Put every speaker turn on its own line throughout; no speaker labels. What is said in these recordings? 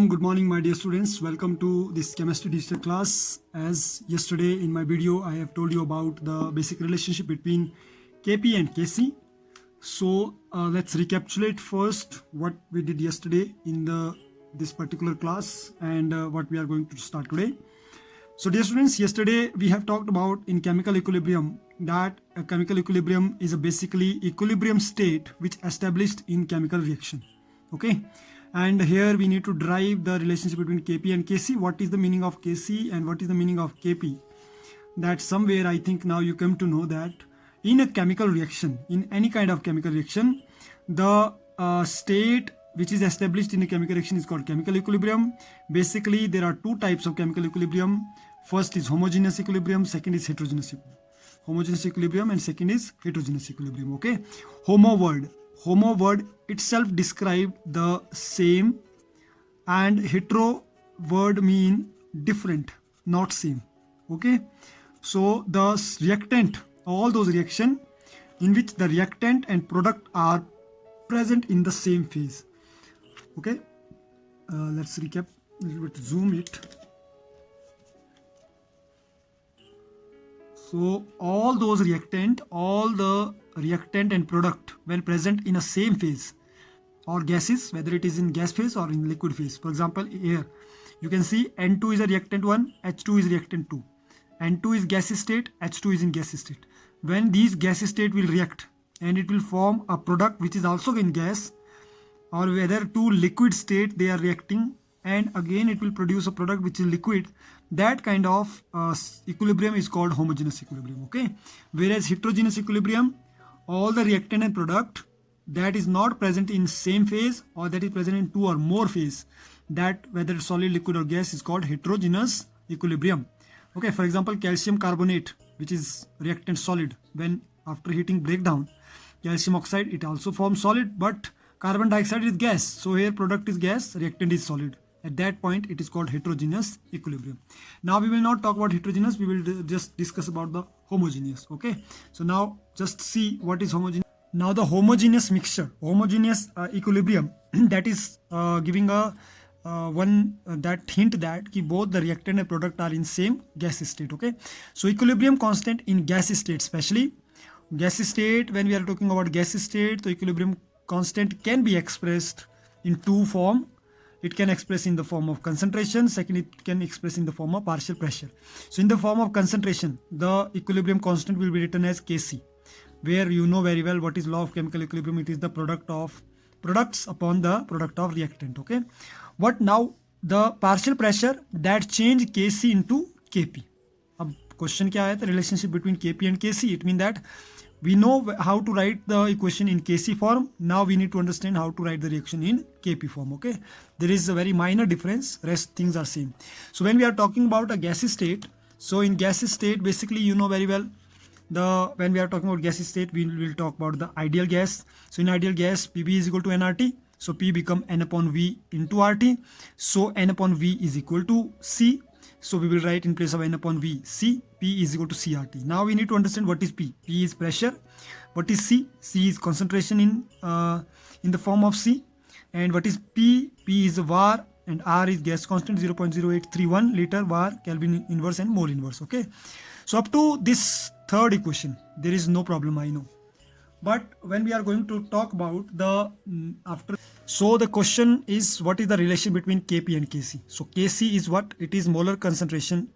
Shalom, good morning my dear students. Welcome to this chemistry digital class. As yesterday in my video I have told you about the basic relationship between Kp and Kc. So let's recapitulate first what we did yesterday in this particular class and what we are going to start today. So dear students, yesterday we have talked about in chemical equilibrium that a chemical equilibrium is a basically equilibrium state which established in chemical reaction. Okay. And here we need to derive the relationship between Kp and Kc. What is the meaning of Kc and what is the meaning of Kp? That somewhere I think now you come to know that in a chemical reaction, in any kind of chemical reaction, the state which is established in a chemical reaction is called chemical equilibrium. Basically, there are two types of chemical equilibrium. First is homogeneous equilibrium, second is heterogeneous equilibrium. Homogeneous equilibrium and second is heterogeneous equilibrium. Okay. Homo word itself describe the same, and hetero word mean different, not same. Okay. So the reactant, all those reaction in which the reactant and product are present in the same phase. Okay. Let's recap a little bit, zoom it. So all the reactant and product when present in a same phase or gases, whether it is in gas phase or in liquid phase. For example, here you can see N2 is a reactant 1, H2 is reactant 2. N2 is gas state, H2 is in gas state. When these gas state will react and it will form a product which is also in gas, or whether two liquid state they are reacting and again it will produce a product which is liquid, that kind of equilibrium is called homogeneous equilibrium. Okay. Whereas heterogeneous equilibrium, all the reactant and product that is not present in same phase or that is present in two or more phase, that whether solid, liquid or gas is called heterogeneous equilibrium. Okay. For example, calcium carbonate, which is reactant solid, when after heating breakdown calcium oxide, it also forms solid, but carbon dioxide is gas. So here product is gas, reactant is solid. At that point it is called heterogeneous equilibrium. Now we will not talk about heterogeneous, we will just discuss about the homogeneous. Okay. So now just see what is homogeneous. Now the homogeneous mixture, homogeneous equilibrium, that is giving a that hint that ki both the reactant and product are in same gas state. Okay. So equilibrium constant in gas state, especially gas state, when we are talking about gas state, the equilibrium constant can be expressed in two form. It can express in the form of concentration. Second, it can express in the form of partial pressure. So in the form of concentration, the equilibrium constant will be written as Kc, where you know very well what is law of chemical equilibrium. It is the product of products upon the product of reactant. Okay. But now the partial pressure that change Kc into Kp. अब question क्या है? The relationship between Kp and Kc. It means that we know how to write the equation in Kc form. Now we need to understand how to write the reaction in Kp form. Okay. There is a very minor difference. Rest things are same. So when we are talking about a gas state, so in gas state, basically you know very well when we are talking about gas state, we will talk about the ideal gas. So in ideal gas, Pb is equal to nRT. So P become N upon V into RT. So N upon V is equal to C. So we will write in place of N upon V, C, P is equal to CRT. Now we need to understand what is P. P is pressure. What is C? C is concentration in the form of C. And what is P? P is var and R is gas constant 0.0831 liter var Kelvin inverse and mole inverse. Okay. So up to this third equation, there is no problem, I know. But when we are going to talk about the after, so the question is what is the relation between Kp and Kc. So Kc is what? It is molar concentration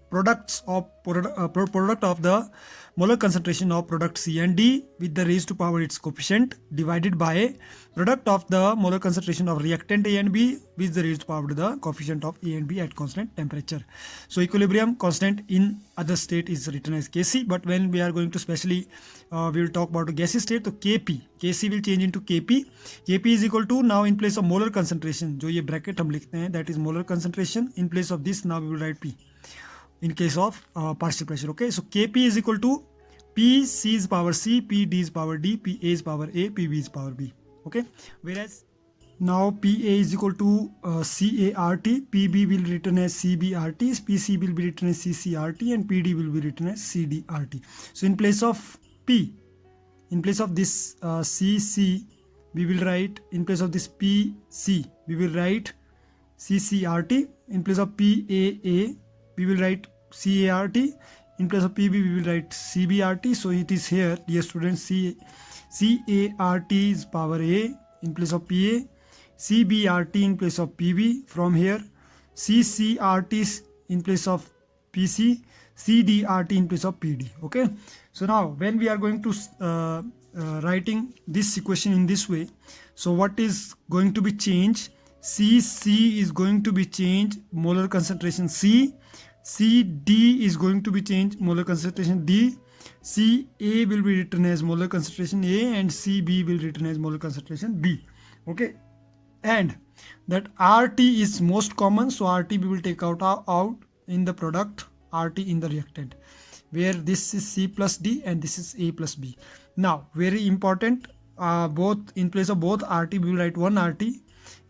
product of the molar concentration of product C and D with the raised to power its coefficient divided by product of the molar concentration of reactant A and B with the raised to power to the coefficient of A and B at constant temperature. So equilibrium constant in other state is written as Kc, but when we are going to specially we will talk about the gas state, so Kc will change into Kp. Kp is equal to, now in place of molar concentration, जो ये bracket हम लिखते हैं, that is molar concentration. In place of this, now we will write P in case of partial pressure. Okay. So Kp is equal to P C is power C, P D is power D, P A is power A, P B is power B. Okay. Whereas now Pa is equal to CART, Pb will be written as CBRT, Pc will be written as CCRT, and Pd will be written as CDRT. So in place of P, in place of this CC, we will write, in place of this PC, we will write CCRT. In place of PAA, we will write CART. In place of PB, we will write CBRT. So it is here, dear students, CART is power A in place of PA, CBRT in place of PB. From here, CCRT is in place of PC, CDRT in place of PD. Okay. So now when we are going to writing this equation in this way, so what is going to be changed? CC is going to be changed molar concentration C. CD is going to be changed molar concentration D. Ca will be written as molar concentration A, and Cb will be written as molar concentration B. Okay, and that RT is most common, so RT we will take out in the product, RT in the reactant, where this is C plus D and this is A plus B. Now very important, both in place of both RT we will write 1 RT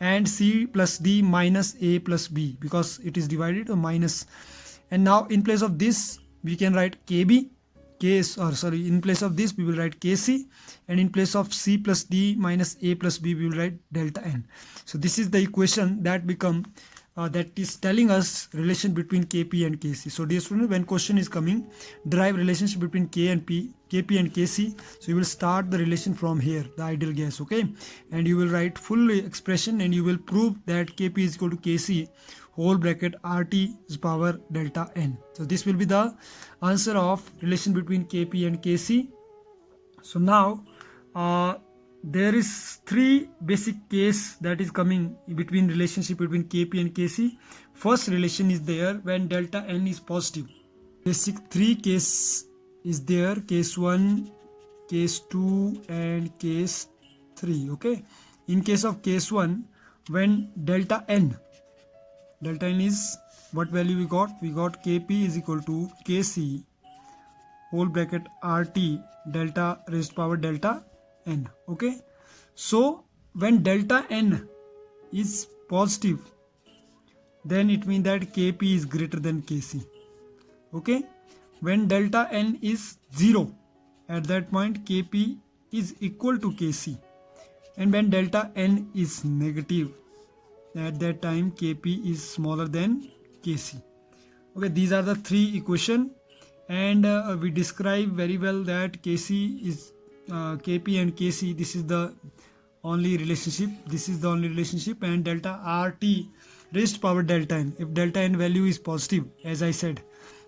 and C plus D minus A plus B, because it is divided to minus. And now in place of this we can write KB, in place of this we will write Kc, and in place of C plus D minus A plus B we will write delta N. So this is the equation that that is telling us relation between Kp and Kc. So dear students, when question is coming, derive relationship between Kp and Kc, so you will start the relation from here, the ideal gas. Okay, and you will write full expression and you will prove that Kp is equal to Kc whole bracket RT is power delta N. So this will be the answer of relation between Kp and Kc. So now there is 3 basic case that is coming between relationship between Kp and Kc. First relation is there when delta N is positive. Basic 3 case is there, case 1, case 2 and case 3. Okay, in case of case 1, when delta N is what value we got? We got Kp is equal to Kc whole bracket RT delta raised power delta N. Okay, so when delta N is positive, then it means that Kp is greater than Kc. Okay, when delta N is 0, at that point Kp is equal to Kc, and when delta N is negative, at that time Kp is smaller than Kc. Okay, these are the 3 equation, and we describe very well that Kc is Kp and Kc, this is the only relationship, and delta RT raised power delta N, if delta N value is positive, as I said,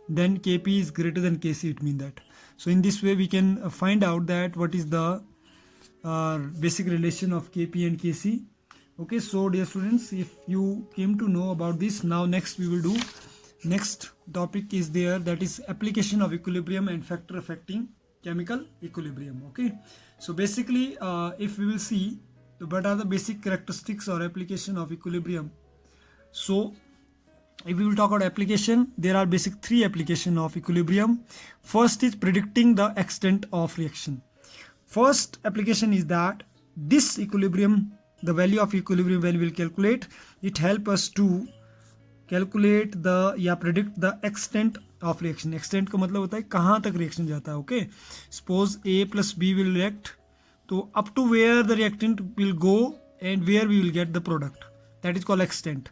then Kp is greater than Kc, it means that. So in this way we can find out that what is the basic relation of Kp and Kc. Okay, so dear students, if you came to know about this, now next we will do, next topic is there, that is application of equilibrium and factor affecting chemical equilibrium. Okay, so basically if we will see what are the basic characteristics or application of equilibrium. So if we will talk about application, there are basic 3 application of equilibrium. First is predicting the extent of reaction. First application is that this equilibrium, the value of equilibrium when we will calculate, it help us to calculate predict the extent of reaction. Extent का मतलब होता है कहाँ तक reaction जाता है. Okay, suppose A plus B will react, तो up to where the reactant will go and where we will get the product, that is called extent.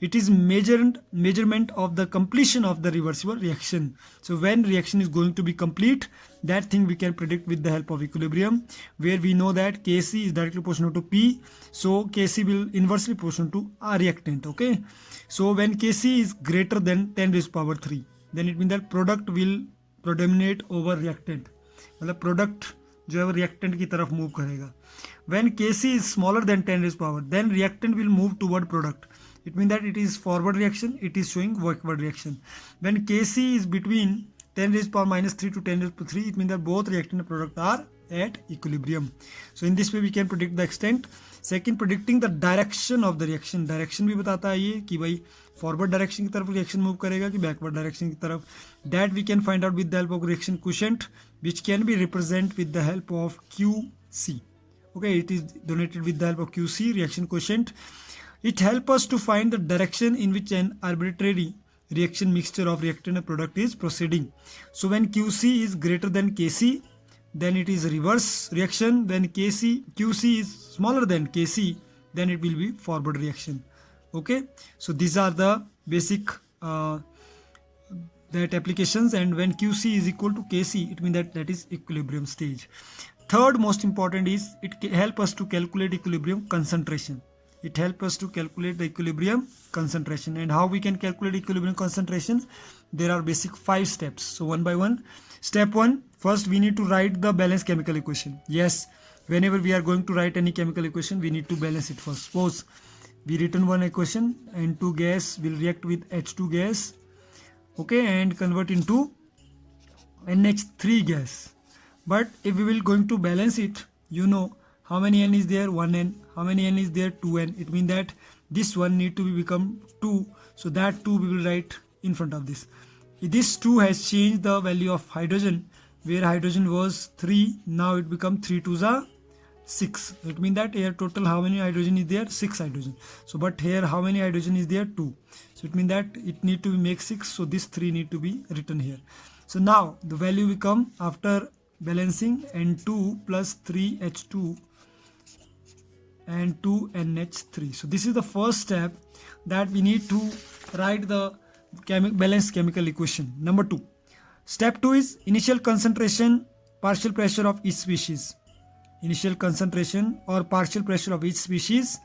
It is measurement of the completion of the reversible reaction. So when reaction is going to be complete, that thing we can predict with the help of equilibrium, where we know that Kc is directly proportional to P, so Kc will inversely proportional to a reactant. Okay, so when Kc is greater than 10 raised power 3, then it means that product will predominate over reactant, मतलब product जो है reactant की तरफ move करेगा. When Kc is smaller than 10 raised power, then reactant will move toward product. It means that it is forward reaction, it is showing backward reaction. When Kc is between 10 raised power minus 3 to 10 raised power 3, it means that both reactant and product are at equilibrium. So in this way we can predict the extent. Second, predicting the direction of the reaction. Direction भी बताता है ये कि भाई forward direction की तरफ reaction move करेगा कि backward direction की तरफ. That we can find out with the help of reaction quotient, which can be represented with the help of QC. Okay, it is denoted with the help of QC, reaction quotient. It helps us to find the direction in which an arbitrary reaction mixture of reactant and product is proceeding. So when QC is greater than Kc, then it is reverse reaction. When QC is smaller than Kc, then it will be forward reaction. Okay, so these are the basic that applications, and when QC is equal to KC, it means that is equilibrium stage. Third most important is it help us to calculate equilibrium concentration. It helps us to calculate the equilibrium concentration. And how we can calculate equilibrium concentration? There are basic 5 steps. So one by one. Step 1, first we need to write the balanced chemical equation. Yes, whenever we are going to write any chemical equation, we need to balance it first. Suppose we written one equation, N2 gas will react with H2 gas, okay, and convert into NH3 gas. But if we will going to balance it, you know how many N is there? 1N. How many N is there? 2N. It means that this one need to become 2. So that 2 we will write in front of this. This 2 has changed the value of hydrogen, where hydrogen was 3. Now it become 3 2s are 6. It means that here total how many hydrogen is there? 6 hydrogen. So but here how many hydrogen is there? 2. So it means that it need to make 6. So this 3 need to be written here. So now the value become, after balancing, N2 plus 3H2 and 2NH3. So this is the first step, that we need to write the balanced chemical equation. Number 2. Step 2 is initial concentration, partial pressure of each species. Initial concentration or partial pressure of each species,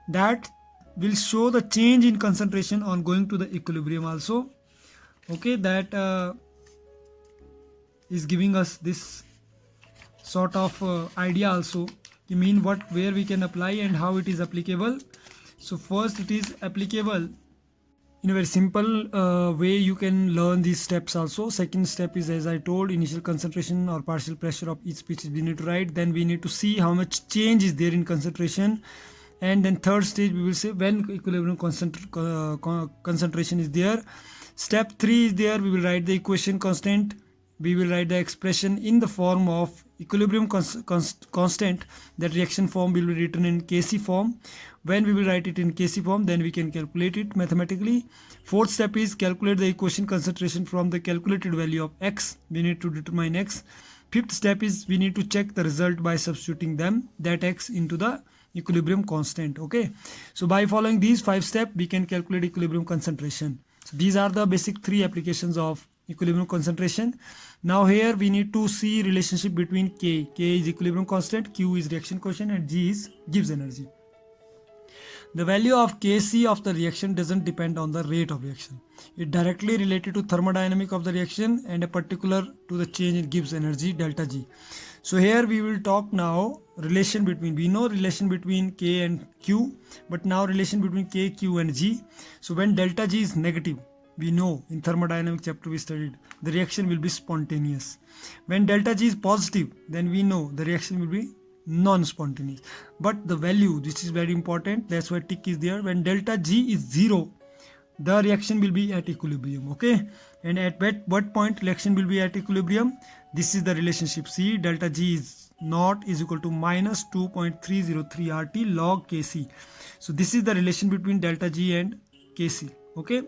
that will show the change in concentration on going to the equilibrium also. Okay, that is giving us this sort of idea also. You mean what, where we can apply and how it is applicable. So first it is applicable in a very simple way. You can learn these steps also. Second step is, as I told, initial concentration or partial pressure of each species we need to write. Then we need to see how much change is there in concentration. And then third stage we will say when equilibrium concentration is there. Step 3 is there. We will write the equation constant. We will write the expression in the form of equilibrium constant. That reaction form will be written in Kc form. When we will write it in Kc form, then we can calculate it mathematically. Fourth step is calculate the equation concentration from the calculated value of x. We need to determine x. Fifth step is we need to check the result by substituting that x into the equilibrium constant. Okay, so by following these 5 steps, we can calculate equilibrium concentration. So these are the basic 3 applications of equilibrium concentration. Now here we need to see relationship between K. K is equilibrium constant, Q is reaction quotient, and G is Gibbs energy. The value of Kc of the reaction doesn't depend on the rate of reaction. It directly related to thermodynamic of the reaction and a particular to the change in Gibbs energy delta G. So here we will talk now relation between, we know relation between K and Q, but now relation between K, Q and G. So when delta G is negative, we know in thermodynamic chapter we studied, the reaction will be spontaneous. When delta G is positive, then we know the reaction will be non-spontaneous. But the value, this is very important, that's why tick is there. When delta G is 0, the reaction will be at equilibrium. Okay, and at what point reaction will be at equilibrium? This is the relationship. See, delta G is naught is equal to minus 2.303 RT log Kc. So this is the relation between delta G and Kc. Okay,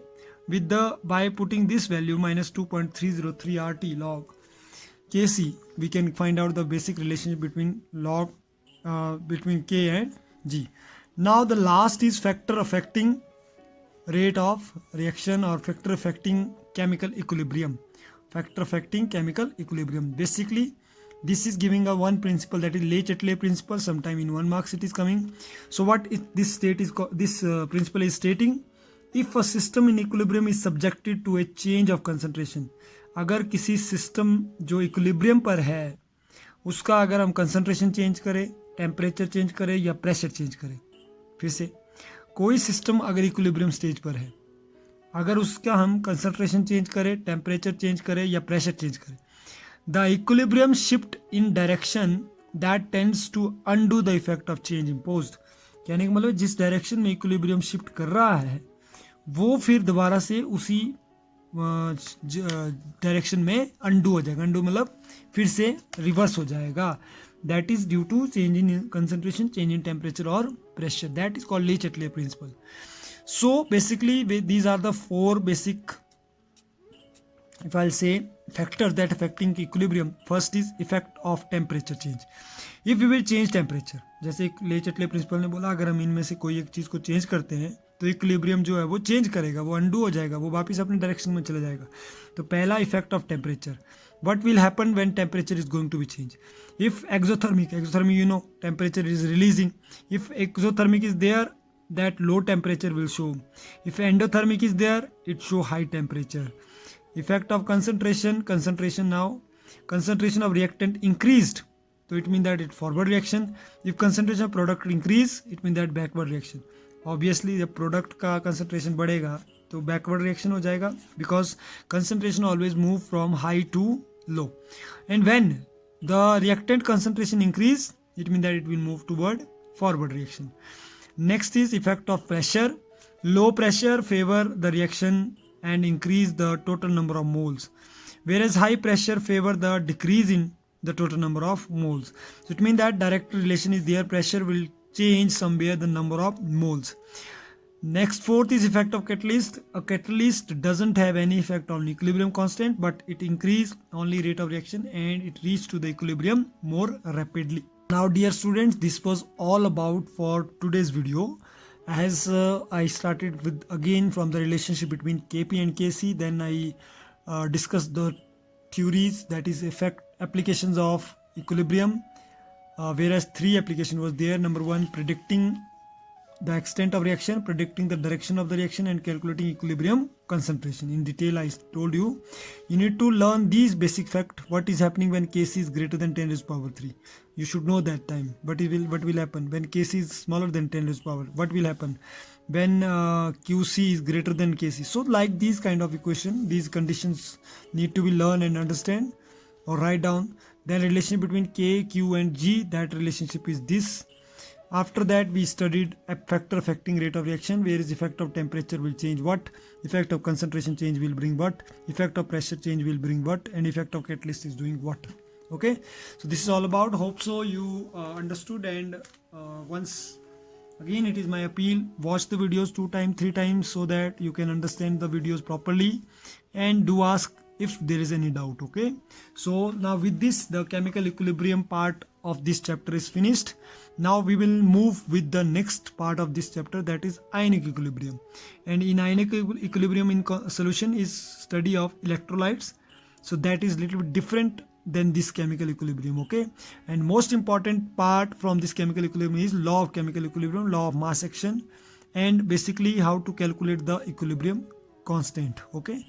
with the, by putting this value minus 2.303 RT log Kc, we can find out the basic relationship between log between K and G. Now the last is factor affecting rate of reaction or factor affecting chemical equilibrium. Factor affecting chemical equilibrium. Basically, this is giving a one principle, that is Le-Chatelet principle. Sometime in 1 marks it is coming. So what this principle is stating? If a system in equilibrium is subjected to a change of concentration, अगर किसी system जो equilibrium पर है उसका अगर हम concentration change करें, temperature change करें या प्रेशर चेंज करें, फिर से कोई सिस्टम अगर इक्विलिब्रियम स्टेज पर है, अगर उसका हम कंसंट्रेशन चेंज करें, टेम्परेचर चेंज करें या प्रेशर चेंज करें, the equilibrium shift in direction that tends to undo the effect of change imposed. कहने का मतलब जिस डायरेक्शन में इक्विलिब्रियम शिफ्ट कर रहा है वो फिर दोबारा से उसी डायरेक्शन में अनडू हो जाएगा. अनडू मतलब फिर से रिवर्स हो जाएगा. That is due to change in concentration, change in temperature और pressure. That is called Le-Chatelet principle. So basically these are the 4 basic, if I'll say, factors that affecting equilibrium. First is effect of temperature change. If we will change temperature, जैसे Le-Chatelet principal ने बोला, अगर हम इनमें से कोई एक चीज़ को चेंज करते हैं तो इक्विलिब्रियम जो है वो चेंज करेगा, वो अंडू हो जाएगा, वो वापस अपने डायरेक्शन में चला जाएगा। तो पहला effect of temperature, what will happen when temperature is going to be changed? If exothermic you know temperature is releasing, if exothermic is there, that low temperature will show. If endothermic is there, it show high temperature. Effect of concentration, now concentration of reactant increased, so it means that it forward reaction. If concentration of product increase, it means that backward reaction. Obviously जब product का concentration बढ़ेगा तो backward reaction हो जाएगा, because concentration always move from high to low, and when the reactant concentration increase, it means that it will move toward forward reaction. Next is effect of pressure. Low pressure favor the reaction and increase the total number of moles, whereas high pressure favor the decrease in the total number of moles. So it means that direct relation is there, pressure will change somewhere the number of moles. Next, fourth is effect of catalyst. A catalyst doesn't have any effect on equilibrium constant, but it increase only rate of reaction and it reach to the equilibrium more rapidly. Now dear students, this was all about for today's video. As I started with again from the relationship between Kp and Kc, then I discussed the theories, that is effect applications of equilibrium, whereas 3 application was there. Number 1, predicting the extent of reaction, predicting the direction of the reaction, and calculating equilibrium concentration. In detail I told you need to learn these basic fact, what is happening when Kc is greater than 10 raised to power 3. You should know that time. But what will happen when Kc is smaller than 10 raised to power? What will happen when Qc is greater than Kc? So like these kind of equation, these conditions need to be learned and understand or write down. Then relationship between K, Q and G, that relationship is this. After that we studied a factor affecting rate of reaction, whereas effect of temperature will change what, effect of concentration change will bring what, effect of pressure change will bring what, and effect of catalyst is doing what. Okay, so this is all about. Hope so you understood, and once again it is my appeal, watch the videos 2 times 3 times so that you can understand the videos properly, and do ask if there is any doubt. Okay, so now with this the chemical equilibrium part of this chapter is finished. Now we will move with the next part of this chapter, that is ionic equilibrium. And in ionic equilibrium in solution is study of electrolytes, so that is little bit different than this chemical equilibrium. Okay, and most important part from this chemical equilibrium is law of chemical equilibrium, law of mass action, and basically how to calculate the equilibrium constant. Okay,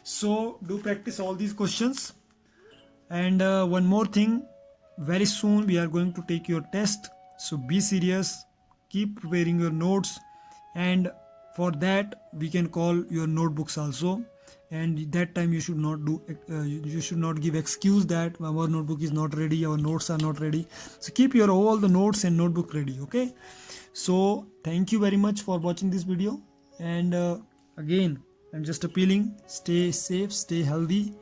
so do practice all these questions. And one more thing, very soon we are going to take your test, so be serious, keep preparing your notes, and for that we can call your notebooks also. And that time you should not do you should not give excuse that our notebook is not ready, our notes are not ready. So keep your all the notes and notebook ready. Okay, so thank you very much for watching this video, and again I'm just appealing, stay safe, stay healthy,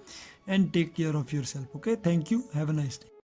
and take care of yourself. Okay, thank you, have a nice day.